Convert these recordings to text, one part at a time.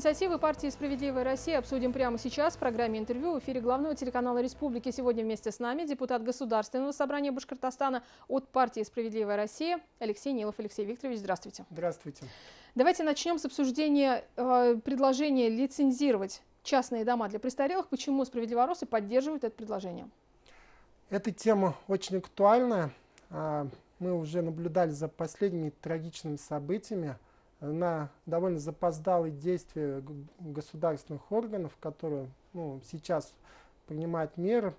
Инициативы партии «Справедливая Россия» обсудим прямо сейчас в программе «Интервью» в эфире главного телеканала «Республики». Сегодня вместе с нами депутат Государственного собрания Башкортостана от партии «Справедливая Россия» Алексей Нилов. Алексей Викторович, здравствуйте. Здравствуйте. Давайте начнем с обсуждения предложения лицензировать частные дома для престарелых. Почему справедливоросы поддерживают это предложение? Эта тема очень актуальна. Мы уже наблюдали за последними трагичными событиями на довольно запоздалые действия государственных органов, которые сейчас принимают меры.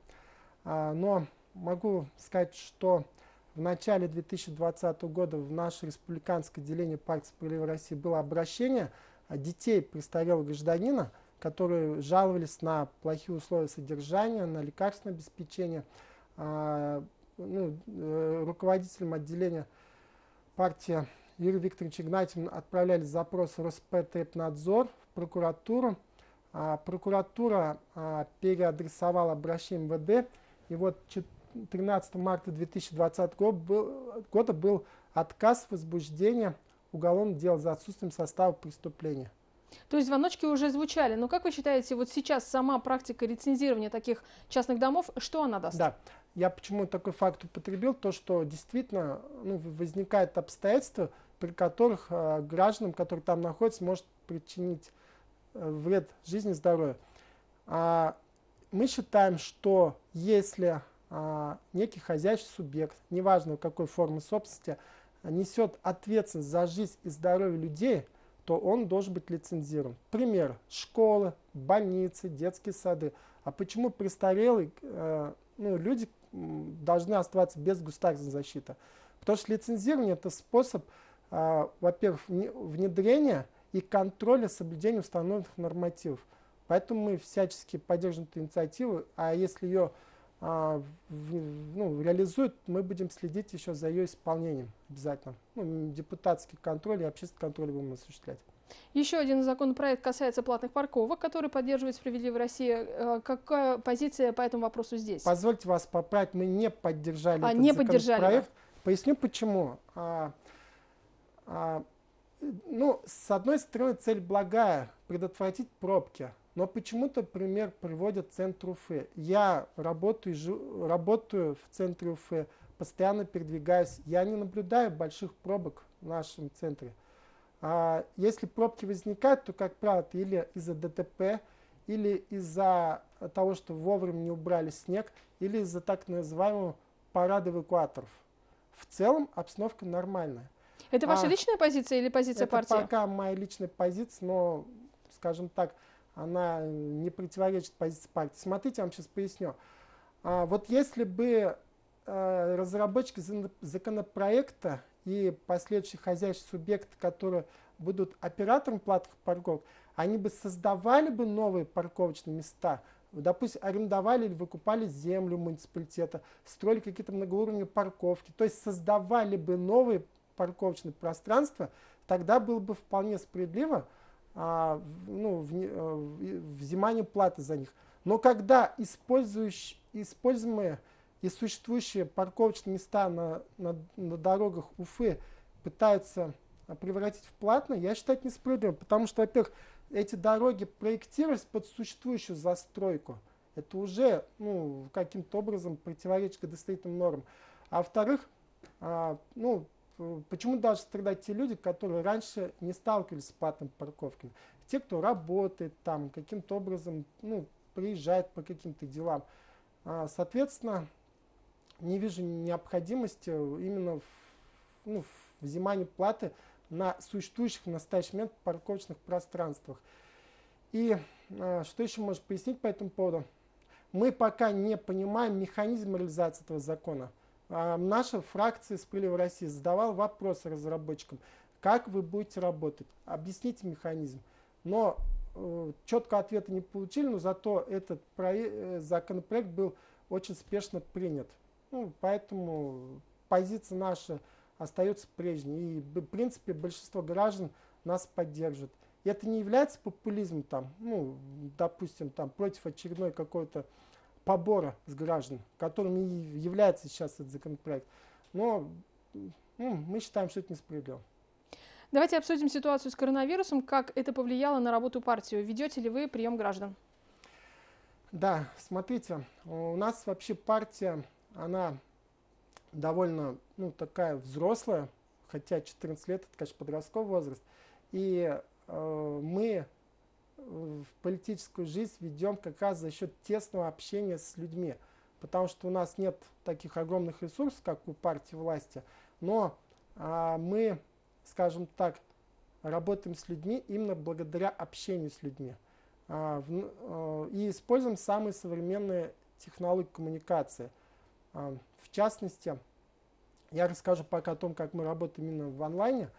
Но могу сказать, что в начале 2020 года в наше республиканское отделение партии «Справедливая Россия» было обращение детей престарелого гражданина, которые жаловались на плохие условия содержания, на лекарственное обеспечение. Руководителем отделения партии Юрию Викторовичу Игнатьевну отправляли запрос в Роспотребнадзор, в прокуратуру. Прокуратура переадресовала обращение в МВД. И вот 13 марта 2020 года был отказ в возбуждении уголовного дела за отсутствием состава преступления. То есть звоночки уже звучали. Но как вы считаете, вот сейчас сама практика лицензирования таких частных домов, что она даст? Да, я почему такой факт употребил, то что действительно возникают обстоятельства, при которых гражданам, которые там находятся, может причинить вред жизни и здоровью. Мы считаем, что если некий хозяйственный субъект, неважно какой формы собственности, несет ответственность за жизнь и здоровье людей, то он должен быть лицензирован. Пример: школы, больницы, детские сады. А почему престарелые люди должны оставаться без государственной защиты? Потому что лицензирование — это способ, во-первых, внедрения и контроля соблюдения установленных нормативов. Поэтому мы всячески поддерживаем эту инициативу, а если ее реализуют, мы будем следить еще за ее исполнением обязательно. Депутатский контроль и общественный контроль будем осуществлять. Еще один законопроект касается платных парковок, который поддерживает «Справедливая Россия». Какая позиция по этому вопросу здесь? Позвольте вас поправить, мы не поддержали этот законопроект. Поясню почему. С одной стороны, цель благая — предотвратить пробки. Но почему-то пример приводит центр Уфы. Я работаю в центре Уфы, постоянно передвигаюсь. Я не наблюдаю больших пробок в нашем центре. Если пробки возникают, то, как правило, или из-за ДТП, или из-за того, что вовремя не убрали снег, или из-за так называемого парада эвакуаторов. В целом обстановка нормальная. Это ваша личная позиция или позиция партии? Это пока моя личная позиция, но, скажем так, она не противоречит позиции партии. Смотрите, я вам сейчас поясню. Вот если бы разработчики законопроекта и последующие хозяйственные субъекты, которые будут оператором платных парковок, они бы создавали бы новые парковочные места, допустим, арендовали или выкупали землю муниципалитета, строили какие-то многоуровневые парковки, то есть создавали бы новые парковочные пространства, тогда было бы вполне справедливо взимание платы за них. Но когда используемые и существующие парковочные места на дорогах Уфы пытаются превратить в платные, я считаю это несправедливым, потому что, во-первых, эти дороги проектировались под существующую застройку. Это уже каким-то образом противоречит градостроительным нормам. А во-вторых, почему должны страдать те люди, которые раньше не сталкивались с платными парковками? Те, кто работает там, каким-то образом приезжает по каким-то делам. Соответственно, не вижу необходимости именно в взимании платы на существующих в настоящий момент парковочных пространствах. И что еще можно пояснить по этому поводу? Мы пока не понимаем механизм реализации этого закона. Наша фракция «Справедливая Россия» задавала вопросы разработчикам: как вы будете работать, объясните механизм. Но четкого ответа не получили, но зато этот законопроект был очень спешно принят. Поэтому позиция наша остается прежней. И в принципе большинство граждан нас поддерживает. И это не является популизмом, допустим, против очередной какой-то побора с граждан, которым и является сейчас этот законопроект. Но мы считаем, что это несправедливо. Давайте обсудим ситуацию с коронавирусом. Как это повлияло на работу партии? Ведете ли вы прием граждан? Да, смотрите, у нас вообще партия, она довольно, такая взрослая, хотя 14 лет это, конечно, подростковый возраст. И мы в политическую жизнь ведем как раз за счет тесного общения с людьми, потому что у нас нет таких огромных ресурсов, как у партии власти, но мы, скажем так, работаем с людьми именно благодаря общению с людьми. И используем самые современные технологии коммуникации. В частности, я расскажу пока о том, как мы работаем именно в онлайне.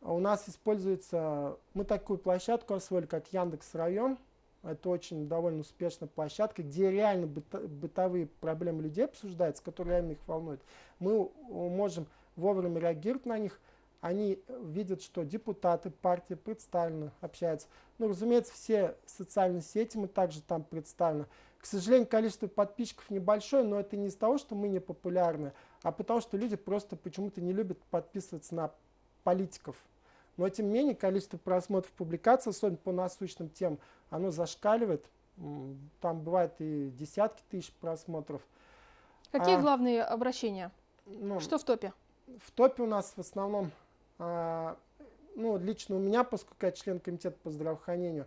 У нас используется, мы такую площадку освоили, как Яндекс.Район. Это очень довольно успешная площадка, где реально бытовые проблемы людей обсуждаются, которые реально их волнуют. Мы можем вовремя реагировать на них. Они видят, что депутаты партии представлены, общаются. Разумеется, все социальные сети мы также там представлены. К сожалению, количество подписчиков небольшое, но это не из-за того, что мы не популярны, а потому что люди просто почему-то не любят подписываться на политиков. Но тем не менее, количество просмотров публикаций, особенно по насущным темам, оно зашкаливает. Там бывает и десятки тысяч просмотров. Какие главные обращения? Что в топе? В топе у нас в основном, лично у меня, поскольку я член комитета по здравоохранению,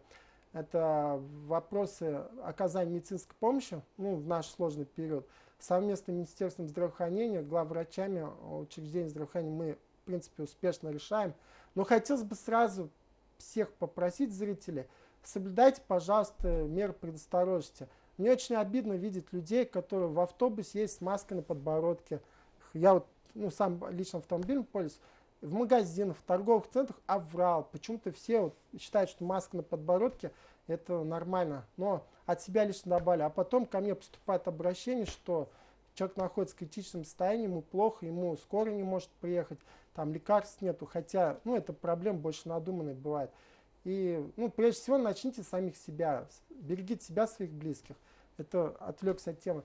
это вопросы оказания медицинской помощи в наш сложный период. Совместно с Министерством здравоохранения, главврачами учреждений здравоохранения мы, в принципе, успешно решаем. Но хотелось бы сразу всех попросить, зрителей, соблюдайте, пожалуйста, меры предосторожности. Мне очень обидно видеть людей, которые в автобусе есть с маской на подбородке. Я сам лично автомобилем пользуюсь. В магазинах, в торговых центрах оврал. Почему-то все считают, что маска на подбородке это нормально. Но от себя лично добавили. А потом ко мне поступает обращение, что человек находится в критическом состоянии, ему плохо, ему скоро не может приехать, там лекарств нету. Хотя, это проблема больше надуманная бывает. И, прежде всего, начните с самих себя. Берегите себя, своих близких. Это отвлекся от темы.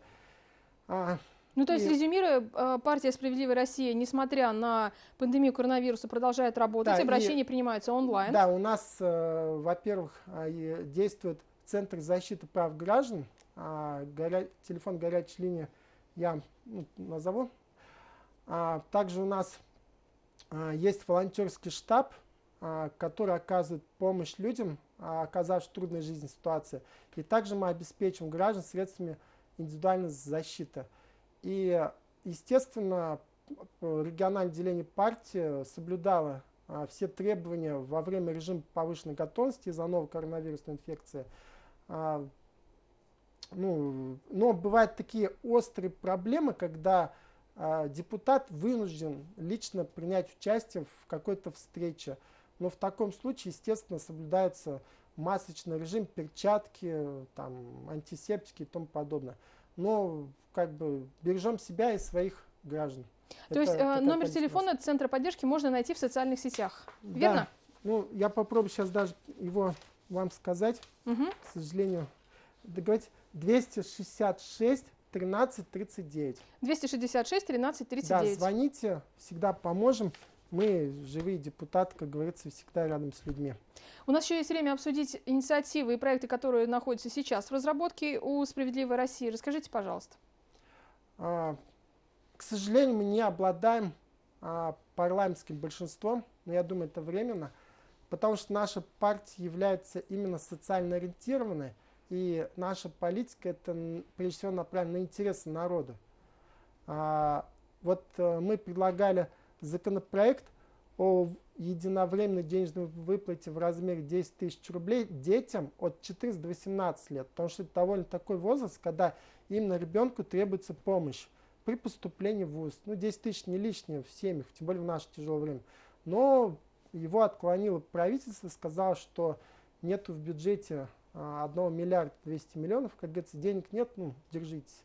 То есть, резюмируя, партия «Справедливая Россия», несмотря на пандемию коронавируса, продолжает работать, да, обращения принимаются онлайн. Да, у нас, во-первых, действует Центр защиты прав граждан, телефон горячей линии я назову. Также у нас есть волонтерский штаб, который оказывает помощь людям, оказавшим трудной жизненной ситуации. И также мы обеспечиваем граждан средствами индивидуальной защиты. И, естественно, региональное отделение партии соблюдало все требования во время режима повышенной готовности из-за новой коронавирусной инфекции. Но бывают такие острые проблемы, когда депутат вынужден лично принять участие в какой-то встрече. Но в таком случае, естественно, соблюдается масочный режим, перчатки, антисептики и тому подобное. Но бережем себя и своих граждан. То есть номер телефона Центра поддержки можно найти в социальных сетях, верно? Да. Я попробую сейчас даже его вам сказать, к сожалению. Договорить 266 13 39. 266 13 39. Да, звоните, всегда поможем. Мы, живые депутаты, как говорится, всегда рядом с людьми. У нас еще есть время обсудить инициативы и проекты, которые находятся сейчас в разработке у «Справедливой России». Расскажите, пожалуйста. К сожалению, мы не обладаем парламентским большинством, но я думаю, это временно, потому что наша партия является именно социально ориентированной, и наша политика это прежде всего направлена на интересы народа. Мы предлагали законопроект о единовременной денежной выплате в размере 10 тысяч рублей детям от 14 до 18 лет, потому что это довольно такой возраст, когда именно ребенку требуется помощь при поступлении в ВУЗ. 10 тысяч не лишнее в семьях, тем более в наше тяжелое время. Но его отклонило правительство, сказало, что нету в бюджете 1 миллиарда 200 миллионов, как говорится, денег нет, держитесь.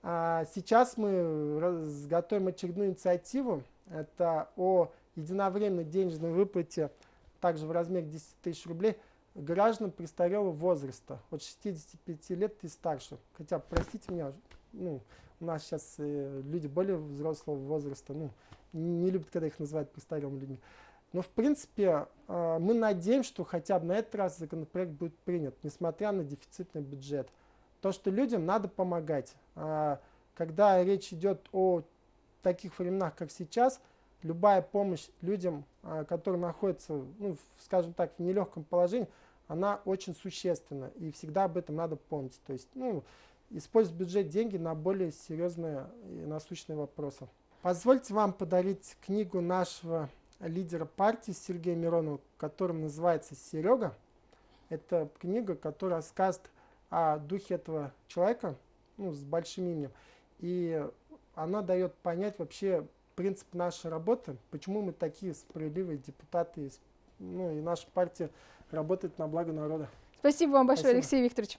Сейчас мы готовим очередную инициативу, это о единовременной денежной выплате, также в размере 10 тысяч рублей, гражданам престарелого возраста, от 65 лет и старше. Хотя, простите меня, у нас сейчас люди более взрослого возраста, не любят, когда их называют престарелыми людьми. Но, в принципе, мы надеемся, что хотя бы на этот раз законопроект будет принят, несмотря на дефицитный бюджет. То, что людям надо помогать. Когда речь идет о таких временах, как сейчас, любая помощь людям, которые находятся, ну, скажем так, в нелегком положении, она очень существенна. И всегда об этом надо помнить. То есть, ну, использовать бюджет деньги на более серьезные и насущные вопросы. Позвольте вам подарить книгу нашего лидера партии Сергея Миронова, которая называется «Серега». Это книга, которая рассказывает о духе этого человека, ну, с большим именем. И она дает понять вообще принцип нашей работы, почему мы такие справедливые депутаты, ну, и наша партия работает на благо народа. Спасибо вам большое, Спасибо. Алексей Викторович.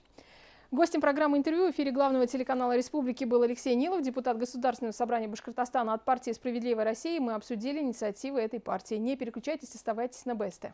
Гостем программы «Интервью» в эфире главного телеканала республики был Алексей Нилов, депутат Государственного собрания Башкортостана от партии «Справедливая Россия». Мы обсудили инициативы этой партии. Не переключайтесь, оставайтесь на БСТ.